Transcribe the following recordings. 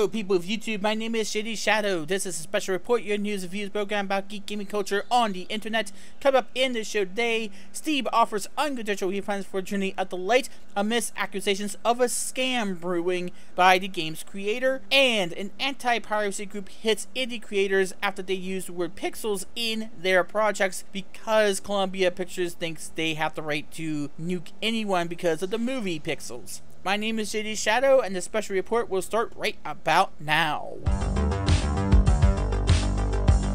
Hello people of YouTube, my name is Shady Shadow. This is a special report, your news and views program about geek gaming culture on the internet. Coming up in the show today, Steam offers unconditional refunds for Journey of the Light amidst accusations of a scam brewing by the game's creator, and an anti-piracy group hits indie creators after they used the word pixels in their projects because Columbia Pictures thinks they have the right to nuke anyone because of the movie Pixels. My name is JD Shadow, and the special report will start right about now.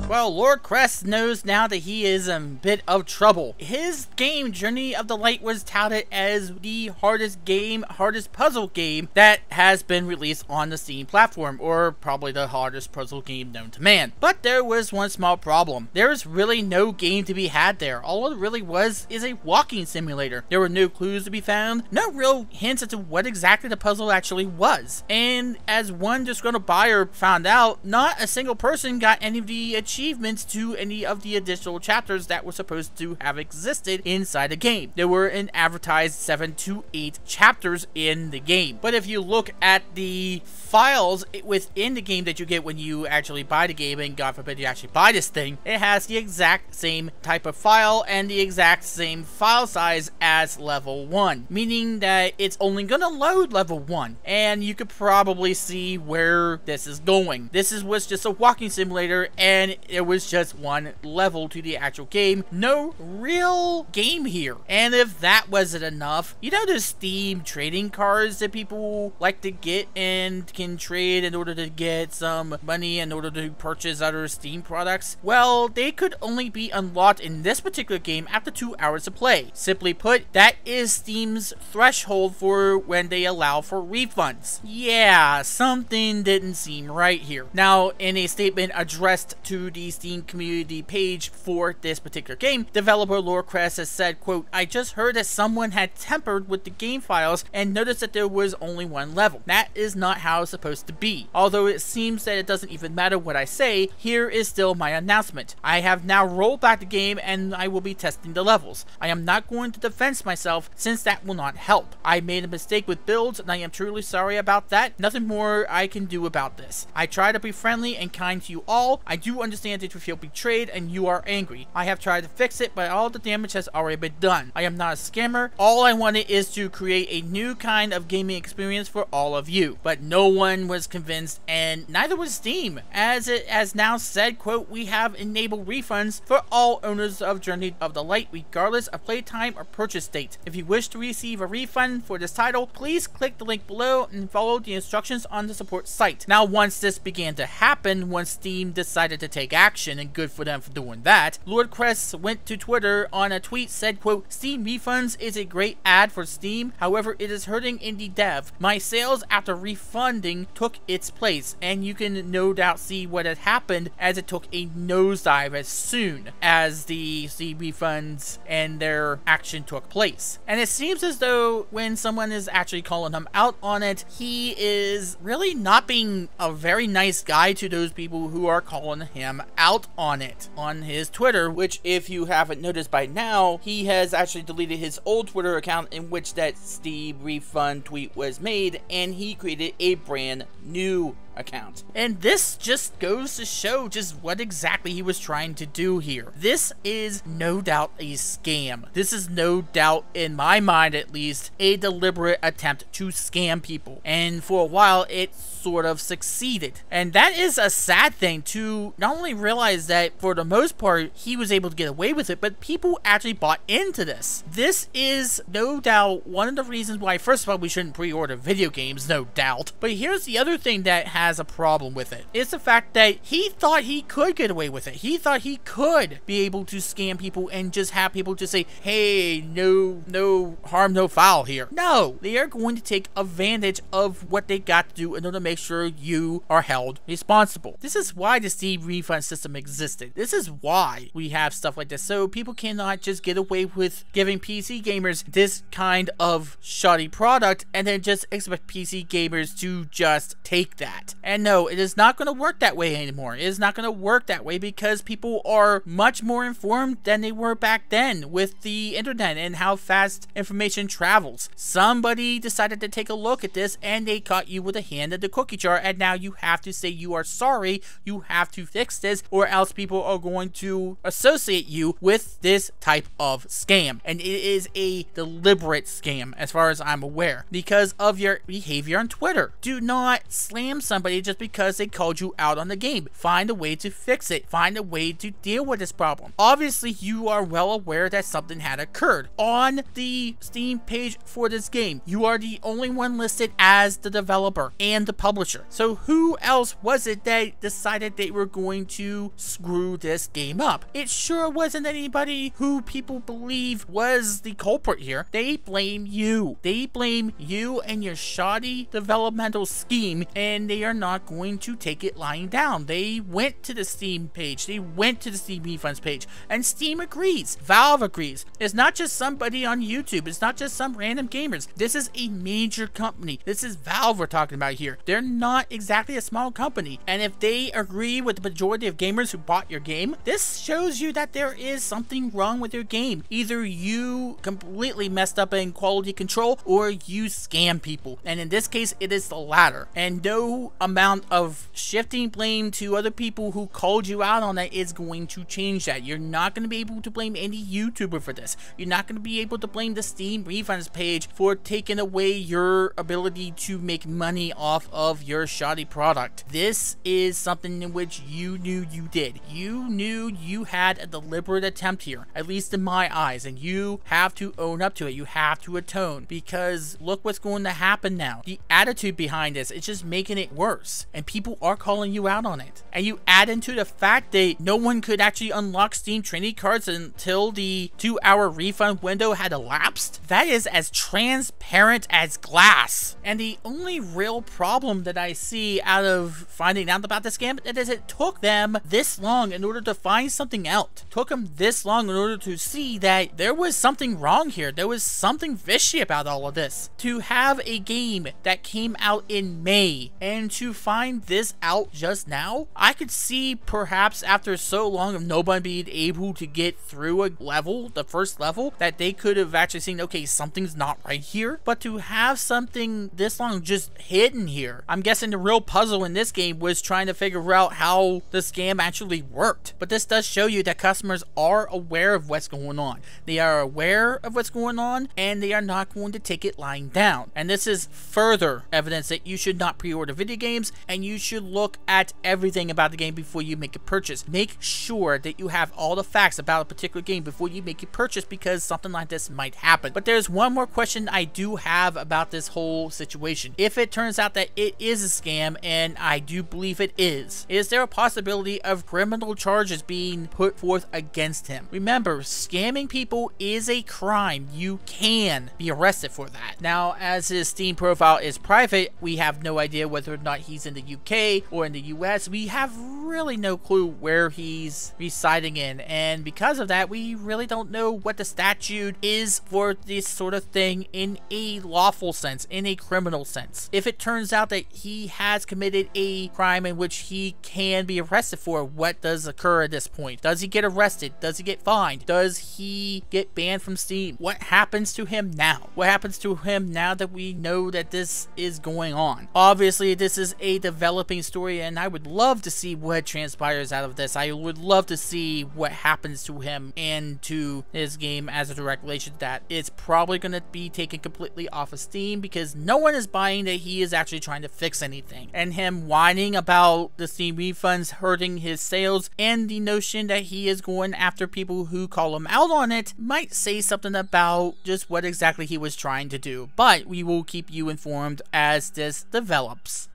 Well, Lord Crest knows now that he is in a bit of trouble. His game, Journey of the Light, was touted as the hardest puzzle game that has been released on the Steam platform, or probably the hardest puzzle game known to man. But there was one small problem. There is really no game to be had there. All it really was is a walking simulator. There were no clues to be found, no real hints as to what exactly the puzzle actually was. And as one disgruntled buyer found out, not a single person got any of the achievements to any of the additional chapters that were supposed to have existed inside the game. There were an advertised 7 to 8 chapters in the game. But if you look at the files within the game that you get when you actually buy the game, and God forbid you actually buy this thing, it has the exact same type of file and the exact same file size as level 1, meaning that it's only gonna load level 1, and you could probably see where this is going. This was just a walking simulator, and there was just one level to the actual game. No real game here. And if that wasn't enough, you know the Steam trading cards that people like to get and can trade in order to get some money in order to purchase other Steam products? Well, they could only be unlocked in this particular game after 2 hours of play. Simply put, that is Steam's threshold for when they allow for refunds. Yeah, something didn't seem right here. Now, in a statement addressed to the Steam community page for this particular game, developer Lord Crest has said, quote, "I just heard that someone had tampered with the game files and noticed that there was only one level. That is not how it's supposed to be. Although it seems that it doesn't even matter what I say, here is still my announcement. I have now rolled back the game and I will be testing the levels. I am not going to defend myself since that will not help. I made a mistake with builds and I am truly sorry about that. Nothing more I can do about this. I try to be friendly and kind to you all. I do understand that you feel betrayed and you are angry. I have tried to fix it, but all the damage has already been done. I am not a scammer. All I wanted is to create a new kind of gaming experience for all of you." But no one was convinced, and neither was Steam. As it has now said, quote, "We have enabled refunds for all owners of Journey of the Light regardless of playtime or purchase date. If you wish to receive a refund for this title, please click the link below and follow the instructions on the support site." Now, once this began to happen, once Steam decided to take action, and good for them for doing that, Lord Crest went to Twitter on a tweet, said, quote, "Steam refunds is a great ad for Steam, however it is hurting indie dev. My sales after refunding took its place, and you can no doubt see what had happened as it took a nosedive as soon as the Steam refunds and their action took place." And it seems as though when someone is actually calling him out on it, he is really not being a very nice guy to those people who are calling him out on it on his Twitter, which, if you haven't noticed by now, he has actually deleted his old Twitter account in which that Steam refund tweet was made, and he created a brand new account. And this just goes to show just what exactly he was trying to do here. This is no doubt a scam. This is no doubt, in my mind at least, a deliberate attempt to scam people. And for a while, it sort of succeeded. And that is a sad thing to not only realize that for the most part, he was able to get away with it, but people actually bought into this. This is no doubt one of the reasons why, first of all, we shouldn't pre-order video games, no doubt. But here's the other thing that has a problem with it. It's the fact that he thought he could get away with it. He thought he could be able to scam people and just have people just say, hey, no harm, no foul here. No, they are going to take advantage of what they got to do in order to make sure you are held responsible. This is why the Steam refund system existed. This is why we have stuff like this, so people cannot just get away with giving PC gamers this kind of shoddy product and then just expect PC gamers to just take that. And no, it is not going to work that way anymore. It is not going to work that way because people are much more informed than they were back then with the internet and how fast information information travels. Somebody decided to take a look at this and they caught you with a hand in the cookie jar, and now you have to say you are sorry, you have to fix this, or else people are going to associate you with this type of scam. And it is a deliberate scam as far as I'm aware because of your behavior on Twitter. Do not slam somebody just because they called you out on the game. Find a way to fix it. Find a way to deal with this problem. Obviously, you are well aware that something had occurred. On the Steam page for this game, you are the only one listed as the developer and the publisher. So who else was it that decided they were going to screw this game up? It sure wasn't anybody who people believe was the culprit here. They blame you. They blame you and your shoddy developmental scheme, and they are not going to take it lying down. They went to the Steam page. They went to the Steam Refunds page, and Steam agrees. Valve agrees. It's not just somebody on YouTube. It's not just some random gamers. This is a major company. This is Valve we're talking about here. They're not exactly a small company, and if they agree with the majority of gamers who bought your game, this shows you that there is something wrong with your game. Either you completely messed up in quality control or you scam people, and in this case it is the latter. And no amount of shifting blame to other people who called you out on it is going to change that. You're not going to be able to blame any YouTuber for this. You're not going to be able to blame the Steam Refunds page for taking away your ability to make money off of your shoddy product. This is something in which you knew you did. You knew you had a deliberate attempt here, at least in my eyes, and you have to own up to it. You have to atone, because look what's going to happen now. The attitude behind this, it's just making it worse, and people are calling you out on it. And you add into the fact that no one could actually unlock Steam Trinity cards until the 2-hour refund window had elapsed. That is as transparent as glass. And the only real problem that I see out of finding out about this scam is it took them this long in order to find something out. It took them this long in order to see that there was something wrong here. There was something fishy about all of this. To have a game that came out in May and to find this out just now, I could see perhaps after so long of nobody being able to get through a level, the first level, that they could have actually seen, okay, something's not right here. But to have something this long just hidden here, I'm guessing the real puzzle in this game was trying to figure out how the scam actually worked. But this does show you that customers are aware of what's going on. They are aware of what's going on, and they are not going to take it lying down. And this is further evidence that you should not pre-order video games, and you should look at everything about the game before you make a purchase. Make sure that you have all the facts about a particular game before you make a purchase, because something like this might happen. But there's one more question I do have about this whole situation. If it turns out that it is a scam, and I do believe it is there a possibility of criminal charges being put forth against him? Remember, scamming people is a crime. You can be arrested for that. Now, as his Steam profile is private, we have no idea whether or not he's in the UK or in the US. We have really no clue where he's residing in, and because of that, we really don't know what the statute is for this sort of thing in a lawful sense, in a criminal sense. If it turns out that he has committed a crime in which he can be arrested for, what does occur at this point? Does he get arrested? Does he get fined? Does he get banned from Steam? What happens to him now? What happens to him now that we know that this is going on? Obviously, this is a developing story, and I would love to see what transpires out of this. I would love to see what happens to him and to his game as a direct relation to that. It's probably going to be taken completely off of Steam because no one is buying that he is actually trying to fix anything. And him whining about the Steam refunds hurting his sales and the notion that he is going after people who call him out on it might say something about just what exactly he was trying to do. But we will keep you informed as this develops.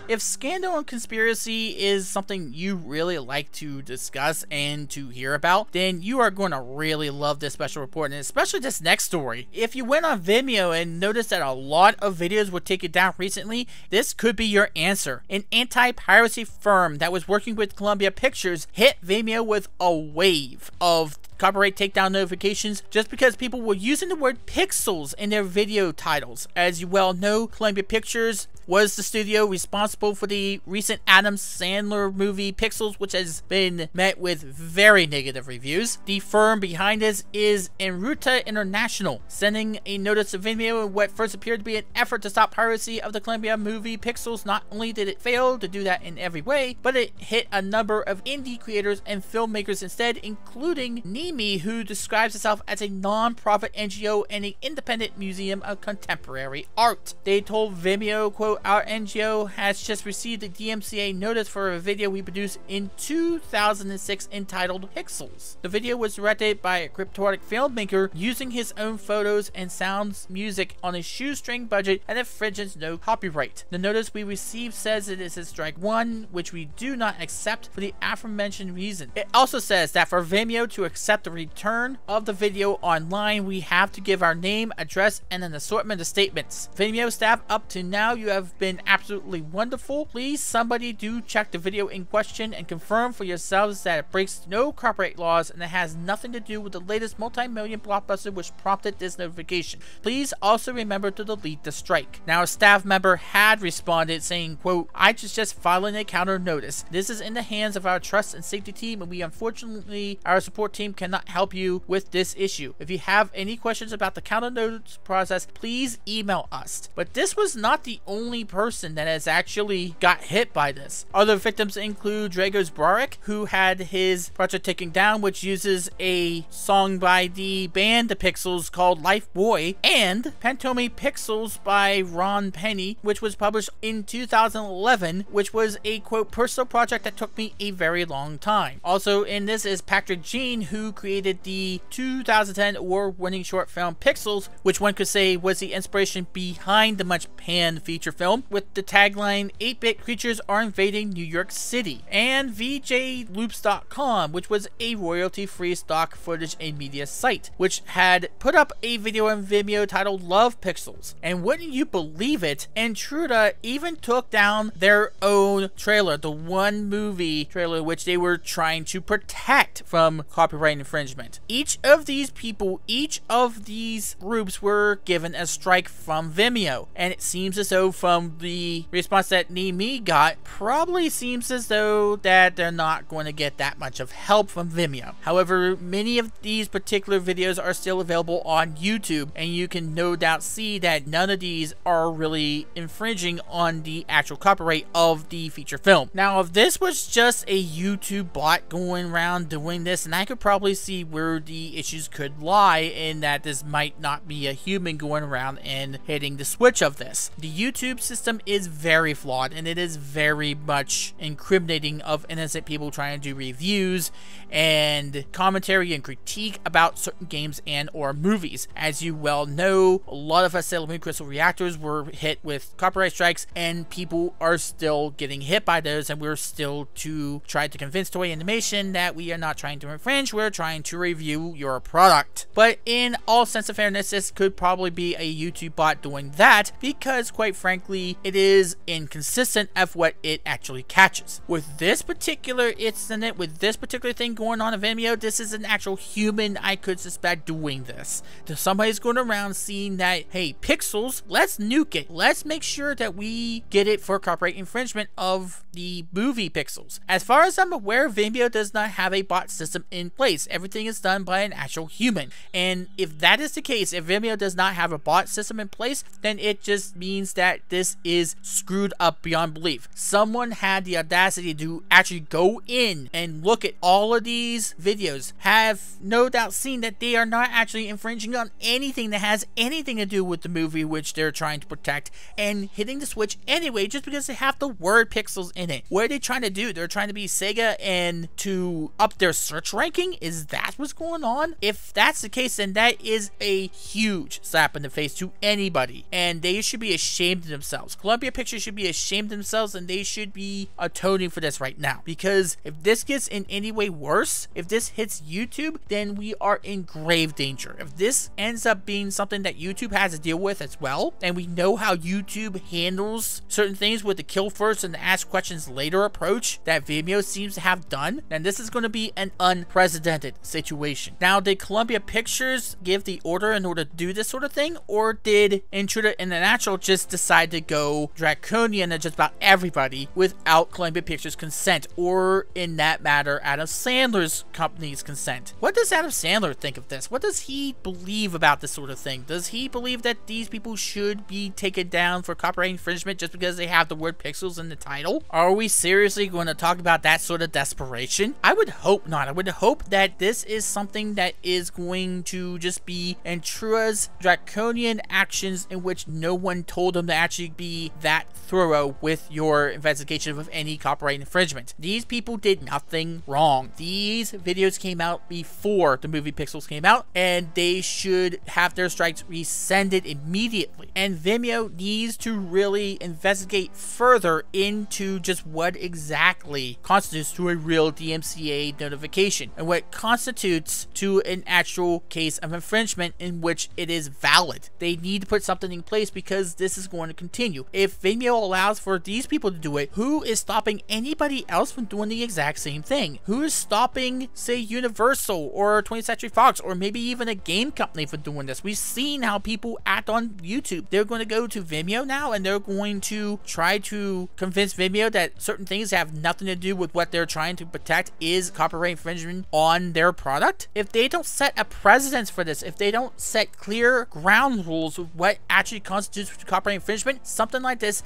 If scandal and conspiracy is something you really like to discuss and to hear about, then you are going to really love this special report, and especially this next story. If you went on Vimeo and noticed that a lot of videos were taken down recently, this could be your answer. An anti-piracy firm that was working with Columbia Pictures hit Vimeo with a wave of copyright takedown notifications just because people were using the word pixels in their video titles. As you well know, Columbia Pictures was the studio responsible for the recent Adam Sandler movie Pixels, which has been met with very negative reviews. The firm behind this is Enruta International, sending a notice to Vimeo in what first appeared to be an effort to stop piracy of the Columbia movie Pixels. Not only did it fail to do that in every way, but it hit a number of indie creators and filmmakers instead, including Nimi, who describes itself as a non-profit NGO and an independent museum of contemporary art. They told Vimeo, quote, "Our NGO has just received a DMCA notice for a video we produced in 2006 entitled Pixels. The video was directed by a cryptic filmmaker using his own photos and sounds music on a shoestring budget and infringes no copyright. The notice we received says it is a strike one, which we do not accept for the aforementioned reason. It also says that for Vimeo to accept the return of the video online, we have to give our name, address, and an assortment of statements. Vimeo staff, up to now, you have been absolutely wonderful. Please, somebody do check the video in question and confirm for yourselves that it breaks no copyright laws and it has nothing to do with the latest multi-million blockbuster which prompted this notification. Please also remember to delete the strike." Now, a staff member had responded saying, quote, "I just filing a counter notice. This is in the hands of our trust and safety team, and we unfortunately, our support team cannot help you with this issue. If you have any questions about the counter notice process, please email us." But this was not the only person that has actually got hit by this. Other victims include Dragos Braric, who had his project taken down, which uses a song by the band The Pixels called Life Boy, and Pantomi Pixels by Ron Penny, which was published in 2011, which was a, quote, "personal project that took me a very long time." Also in this is Patrick Jean, who created the 2010 award-winning short film Pixels, which one could say was the inspiration behind the much-panned feature film, with the tagline, "8-bit creatures are invading New York City," and VJLoops.com, which was a royalty-free stock footage and media site, which had put up a video on Vimeo titled Love Pixels. And wouldn't you believe it, Intruda even took down their own trailer, the one movie trailer which they were trying to protect from copyright infringement. Each of these people, each of these groups were given a strike from Vimeo, and it seems as though from the response that Nimi got, probably seems as though that they're not going to get that much of help from Vimeo. However, many of these particular videos are still available on YouTube, and you can no doubt see that none of these are really infringing on the actual copyright of the feature film. Now, if this was just a YouTube bot going around doing this, and I could probably see where the issues could lie in that this might not be a human going around and hitting the switch of this. The YouTube system is very flawed, and it is very much incriminating of innocent people trying to do reviews and commentary and critique about certain games and or movies. As you well know, a lot of us Sailor Moon Crystal Reactors were hit with copyright strikes, and people are still getting hit by those, and we're still to try to convince Toei Animation that we are not trying to infringe, we're trying to review your product. But in all sense of fairness, this could probably be a YouTube bot doing that, because quite frankly, it is inconsistent of what it actually catches. With this particular incident, with this particular thing going on in Vimeo, this is an actual human I could suspect doing this. Somebody's going around seeing that, hey, Pixels, let's nuke it. Let's make sure that we get it for copyright infringement of the movie Pixels. As far as I'm aware, Vimeo does not have a bot system in place. Everything is done by an actual human. And if that is the case, if Vimeo does not have a bot system in place, then it just means that this is screwed up beyond belief. Someone had the audacity to actually go in and look at all of these videos, have no doubt seen that they are not actually infringing on anything that has anything to do with the movie which they're trying to protect, and hitting the switch anyway just because they have the word Pixels in it. What are they trying to do? They're trying to be Sega and to up their search ranking? Is that what's going on? If that's the case, then that is a huge slap in the face to anybody, and they should be ashamed of themselves. Columbia Pictures should be ashamed of themselves, and they should be atoning for this right now, because if this gets in any way worse, if this hits YouTube, then we are in grave danger. If this ends up being something that YouTube has to deal with as well, and we know how YouTube handles certain things with the kill first and the ask questions later approach that Vimeo seems to have done, then this is going to be an unprecedented situation. Now, did Columbia Pictures give the order in order to do this sort of thing, or did Intruder International just decide to to go draconian at just about everybody without Columbia Pictures' consent, or in that matter, Adam Sandler's company's consent. What does Adam Sandler think of this? What does he believe about this sort of thing? Does he believe that these people should be taken down for copyright infringement just because they have the word pixels in the title? Are we seriously going to talk about that sort of desperation? I would hope not. I would hope that this is something that is going to just be Intrua's draconian actions in which no one told them to actually be that thorough with your investigation of any copyright infringement. These people did nothing wrong. These videos came out before the movie Pixels came out, and they should have their strikes rescinded immediately. And Vimeo needs to really investigate further into just what exactly constitutes to a real DMCA notification and what constitutes to an actual case of infringement in which it is valid. They need to put something in place because this is going to continue. If Vimeo allows for these people to do it, who is stopping anybody else from doing the exact same thing? Who is stopping, say, Universal or 20th Century Fox or maybe even a game company from doing this? We've seen how people act on YouTube. They're going to go to Vimeo now and they're going to try to convince Vimeo that certain things have nothing to do with what they're trying to protect is copyright infringement on their product. If they don't set a precedence for this, if they don't set clear ground rules of what actually constitutes copyright infringement, something like this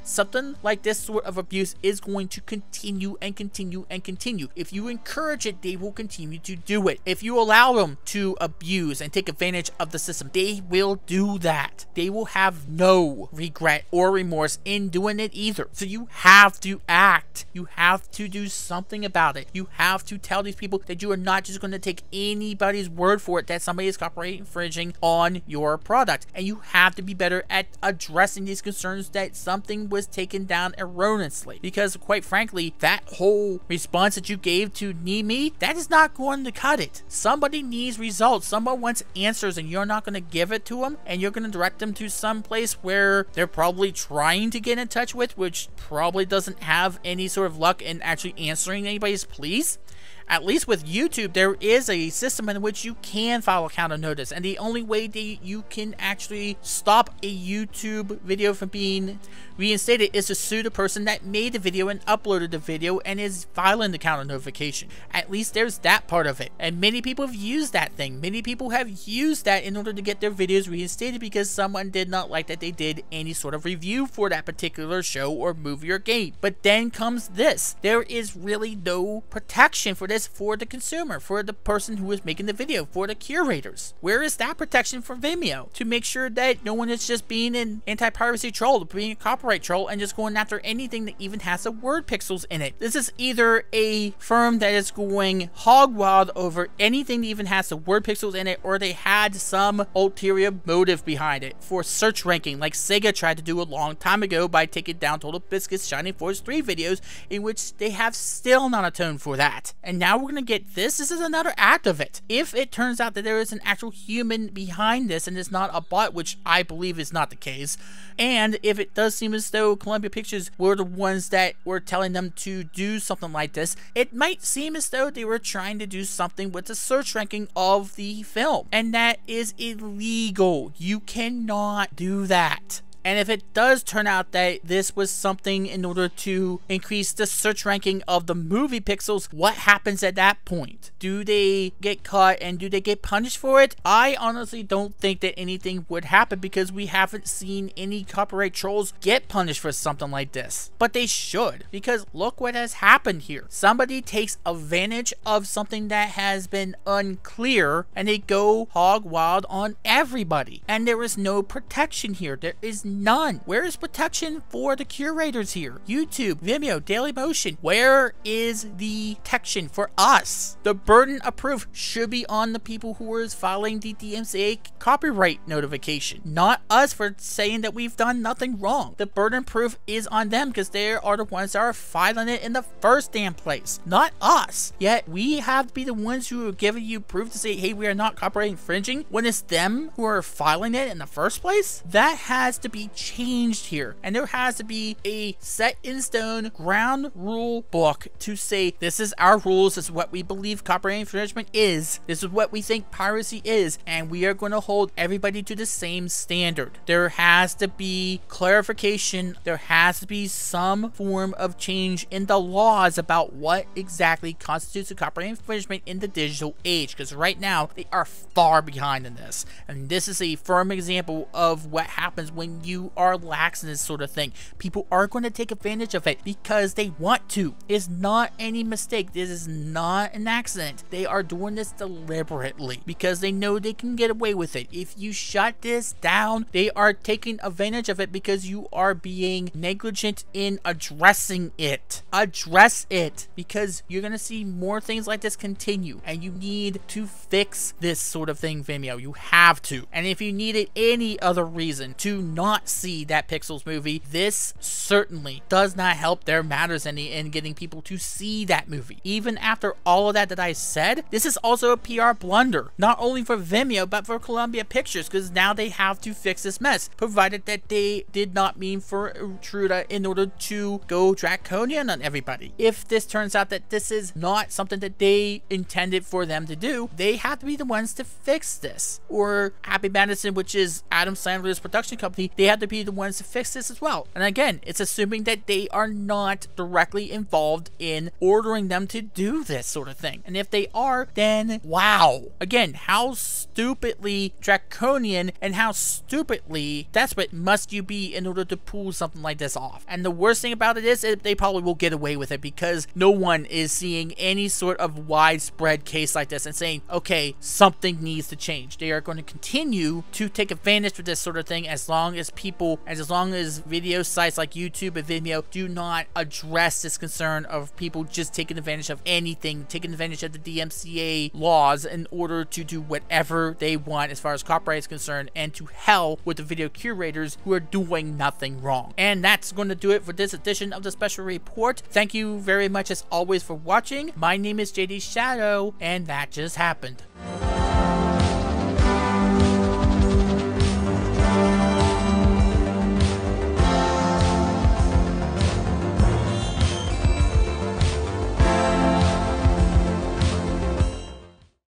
sort of abuse is going to continue and continue and continue. If you encourage it, they will continue to do it. If you allow them to abuse and take advantage of the system, they will do that. They will have no regret or remorse in doing it either. So you have to act. You have to do something about it. You have to tell these people that you are not just going to take anybody's word for it that somebody is copyright infringing on your product. And you have to be better at addressing these concerns that something was taken down erroneously. Because quite frankly, that whole response that you gave to Nimi, that is not going to cut it. Somebody needs results. Someone wants answers and you're not going to give it to them, and you're going to direct them to some place where they're probably trying to get in touch with, which probably doesn't have any sort of luck in actually answering anybody's pleas. At least with YouTube, there is a system in which you can file a counter notice, and the only way that you can actually stop a YouTube video from being reinstated is to sue the person that made the video and uploaded the video and is filing the counter notification. At least there's that part of it, and many people have used that thing. Many people have used that in order to get their videos reinstated because someone did not like that they did any sort of review for that particular show or movie or game. But then comes this. There is really no protection for this for the consumer, for the person who is making the video, for the curators. Where is that protection for Vimeo to make sure that no one is just being an anti-piracy troll, being a copyright troll, and just going after anything that even has the word pixels in it? This is either a firm that is going hog wild over anything that even has the word pixels in it, or they had some ulterior motive behind it for search ranking, like Sega tried to do a long time ago by taking down Total Biscuit's Shining Force 3 videos, in which they have still not atoned for that. And now we're going to get this. This is another act of it. If it turns out that there is an actual human behind this and it's not a bot, which I believe is not the case, and if it does seem as though Columbia Pictures were the ones that were telling them to do something like this, it might seem as though they were trying to do something with the search ranking of the film, and that is illegal. You cannot do that. And if it does turn out that this was something in order to increase the search ranking of the movie Pixels, what happens at that point? Do they get caught and do they get punished for it? I honestly don't think that anything would happen because we haven't seen any copyright trolls get punished for something like this. But they should, because look what has happened here. Somebody takes advantage of something that has been unclear and they go hog wild on everybody. And there is no protection here. There is none. Where is protection for the curators here? YouTube, Vimeo, Dailymotion. Where is the protection for us? The burden of proof should be on the people who are filing the DMCA copyright notification, not us for saying that we've done nothing wrong. The burden of proof is on them because they are the ones that are filing it in the first damn place, not us. Yet we have to be the ones who are giving you proof to say, hey, we are not copyright infringing, when it's them who are filing it in the first place. That has to be be changed here. And there has to be a set in stone ground rule book to say this is our rules, this is what we believe copyright infringement is, this is what we think piracy is, and we are going to hold everybody to the same standard. There has to be clarification, there has to be some form of change in the laws about what exactly constitutes a copyright infringement in the digital age, because right now they are far behind in this. And this is a firm example of what happens when you are lax in this sort of thing. People are going to take advantage of it because they want to. It's not any mistake. This is not an accident. They are doing this deliberately because they know they can get away with it. If you shut this down, they are taking advantage of it because you are being negligent in addressing it. Address it, because you're going to see more things like this continue, and you need to fix this sort of thing, Vimeo. You have to. And if you needed any other reason to not see that Pixels movie, this certainly does not help their matters any in getting people to see that movie. Even after all of that I said, this is also a PR blunder, not only for Vimeo but for Columbia Pictures, because now they have to fix this mess, provided that they did not mean for Intruder in order to go draconian on everybody. If this turns out that this is not something that they intended for them to do, they have to be the ones to fix this. Or Happy Madison, which is Adam Sandler's production company, they have to be the ones to fix this as well. And again, it's assuming that they are not directly involved in ordering them to do this sort of thing. And if they are, then wow. Again, how stupidly draconian and how stupidly desperate must you be in order to pull something like this off? And the worst thing about it is they probably will get away with it because no one is seeing any sort of widespread case like this and saying, okay, something needs to change. They are going to continue to take advantage of this sort of thing as long as people, as long as video sites like YouTube and Vimeo do not address this concern of people just taking advantage of anything, taking advantage of the DMCA laws in order to do whatever they want as far as copyright is concerned, and to hell with the video curators who are doing nothing wrong. And that's going to do it for this edition of the special report. Thank you very much as always for watching. My name is JD Shadow, and that just happened.